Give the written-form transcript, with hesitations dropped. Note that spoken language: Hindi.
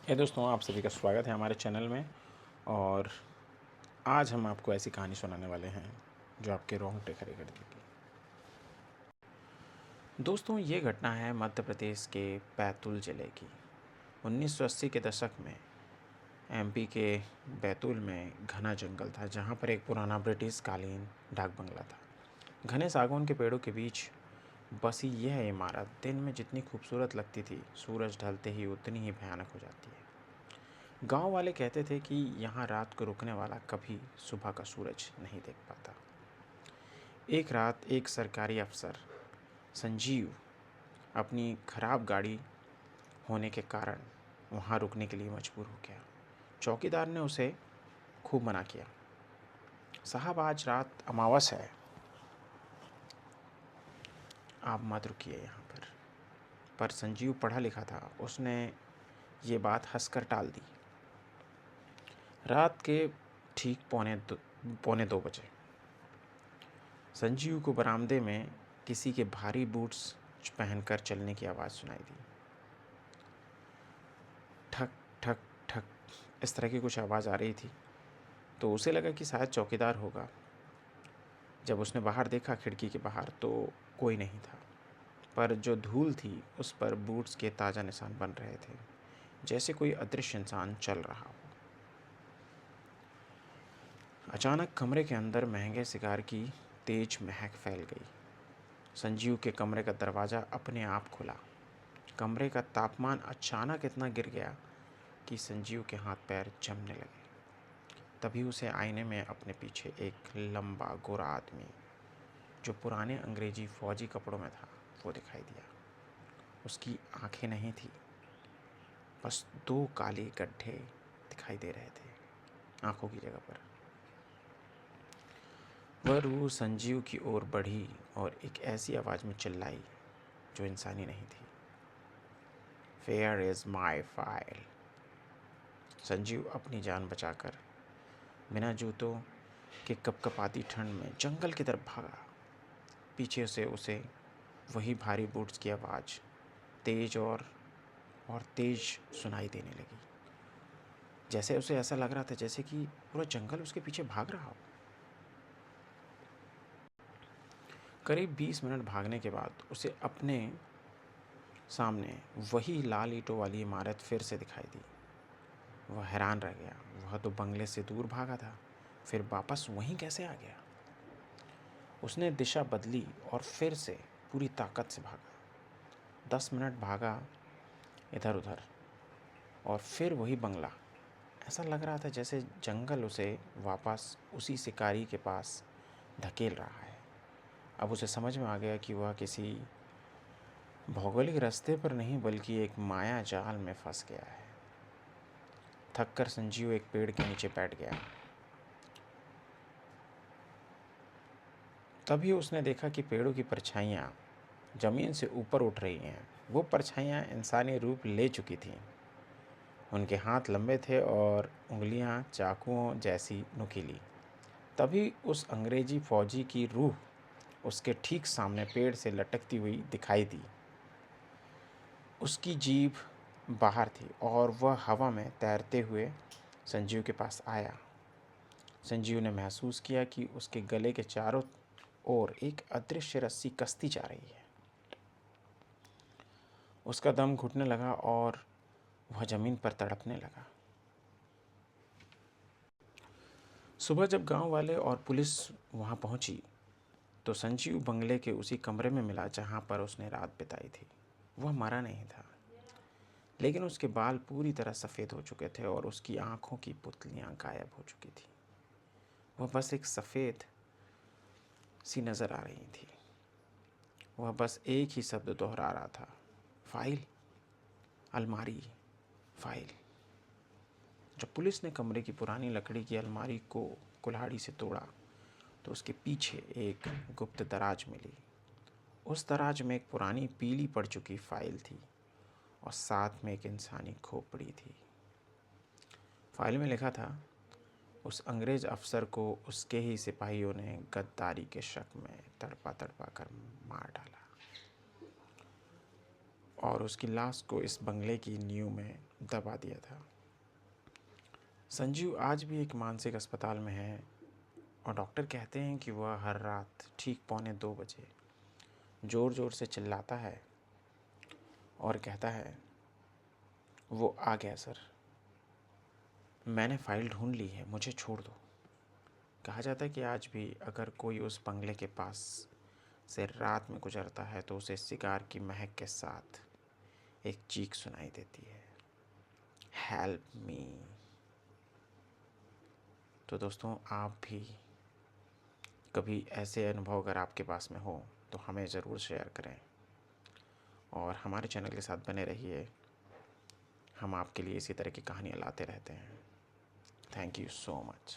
दोस्तों, आप सभी का स्वागत है हमारे चैनल में। और आज हम आपको ऐसी कहानी सुनाने वाले हैं जो आपके रोंगटे खड़े कर देगी। दोस्तों, ये घटना है मध्य प्रदेश के बैतूल ज़िले की। 1980 के दशक में एमपी के बैतूल में घना जंगल था, जहाँ पर एक पुराना ब्रिटिश कालीन डाक बंगला था। घने सागौन के पेड़ों के बीच बसी यह इमारत दिन में जितनी खूबसूरत लगती थी, सूरज ढलते ही उतनी ही भयानक हो जाती है। गांव वाले कहते थे कि यहाँ रात को रुकने वाला कभी सुबह का सूरज नहीं देख पाता। एक रात एक सरकारी अफसर संजीव अपनी खराब गाड़ी होने के कारण वहाँ रुकने के लिए मजबूर हो गया। चौकीदार ने उसे खूब मना किया। साहब, आज रात अमावस है, आप मत रुकिए यहाँ पर संजीव पढ़ा लिखा था, उसने ये बात हंसकर टाल दी। रात के ठीक पौने दो बजे संजीव को बरामदे में किसी के भारी बूट्स पहनकर चलने की आवाज़ सुनाई दी। ठक ठक ठक, इस तरह की कुछ आवाज़ आ रही थी, तो उसे लगा कि शायद चौकीदार होगा। जब उसने बाहर देखा, खिड़की के बाहर, तो कोई नहीं था, पर जो धूल थी उस पर बूट्स के ताज़ा निशान बन रहे थे, जैसे कोई अदृश्य इंसान चल रहा हो। अचानक कमरे के अंदर महंगे सिगार की तेज महक फैल गई। संजीव के कमरे का दरवाज़ा अपने आप खुला। कमरे का तापमान अचानक इतना गिर गया कि संजीव के हाथ पैर जमने लगे। तभी उसे आईने में अपने पीछे एक लंबा गोरा आदमी, जो पुराने अंग्रेजी फौजी कपड़ों में था, वो दिखाई दिया। उसकी आंखें नहीं थी, बस दो काले गड्ढे दिखाई दे रहे थे आंखों की जगह पर। वह रूह संजीव की ओर बढ़ी और एक ऐसी आवाज़ में चिल्लाई जो इंसानी नहीं थी। Fair is my file. Sanjeev अपनी जान बचाकर बिना जूतों के कपकपाती ठंड में जंगल की तरफ भागा। पीछे से उसे वही भारी बूट्स की आवाज़ तेज और तेज सुनाई देने लगी। जैसे उसे ऐसा लग रहा था जैसे कि पूरा जंगल उसके पीछे भाग रहा हो। करीब 20 मिनट भागने के बाद उसे अपने सामने वही लाल ईंटों वाली इमारत फिर से दिखाई दी। वह हैरान रह गया। वह तो बंगले से दूर भागा था, फिर वापस वहीं कैसे आ गया? उसने दिशा बदली और फिर से पूरी ताकत से भागा। 10 मिनट भागा इधर उधर, और फिर वही बंगला। ऐसा लग रहा था जैसे जंगल उसे वापस उसी शिकारी के पास धकेल रहा है। अब उसे समझ में आ गया कि वह किसी भौगोलिक रास्ते पर नहीं, बल्कि एक माया जाल में फंस गया है। थक कर संजीव एक पेड़ के नीचे बैठ गया। तभी उसने देखा कि पेड़ों की परछाइयाँ जमीन से ऊपर उठ रही हैं। वो परछाइयाँ इंसानी रूप ले चुकी थीं। उनके हाथ लंबे थे और उंगलियां चाकुओं जैसी नुकीली। तभी उस अंग्रेजी फौजी की रूह उसके ठीक सामने पेड़ से लटकती हुई दिखाई दी। उसकी जीभ बाहर थी और वह हवा में तैरते हुए संजीव के पास आया। संजीव ने महसूस किया कि उसके गले के चारों ओर एक अदृश्य रस्सी कसती जा रही है। उसका दम घुटने लगा और वह जमीन पर तड़पने लगा। सुबह जब गांव वाले और पुलिस वहां पहुंची, तो संजीव बंगले के उसी कमरे में मिला जहां पर उसने रात बिताई थी। वह मरा नहीं था, लेकिन उसके बाल पूरी तरह सफ़ेद हो चुके थे और उसकी आंखों की पुतलियां गायब हो चुकी थी। वह बस एक सफ़ेद सी नज़र आ रही थी। वह बस एक ही शब्द दोहरा रहा था, फाइल, अलमारी, फाइल। जब पुलिस ने कमरे की पुरानी लकड़ी की अलमारी को कुल्हाड़ी से तोड़ा, तो उसके पीछे एक गुप्त दराज मिली। उस दराज में एक पुरानी पीली पड़ चुकी फाइल थी और साथ में एक इंसानी खोपड़ी थी। फाइल में लिखा था, उस अंग्रेज़ अफसर को उसके ही सिपाहियों ने गद्दारी के शक में तड़पा तड़पा कर मार डाला। और उसकी लाश को इस बंगले की नींव में दबा दिया था। संजीव आज भी एक मानसिक अस्पताल में है और डॉक्टर कहते हैं कि वह हर रात ठीक 1:45 बजे ज़ोर ज़ोर से चिल्लाता है और कहता है, वो आ गया सर, मैंने फ़ाइल ढूंढ ली है, मुझे छोड़ दो। कहा जाता है कि आज भी अगर कोई उस बंगले के पास से रात में गुजरता है तो उसे सिगार की महक के साथ एक चीख सुनाई देती है, हेल्प मी। तो दोस्तों, आप भी कभी ऐसे अनुभव अगर आपके पास में हो तो हमें ज़रूर शेयर करें और हमारे चैनल के साथ बने रहिए। हम आपके लिए इसी तरह की कहानियाँ लाते रहते हैं। Thank you so much.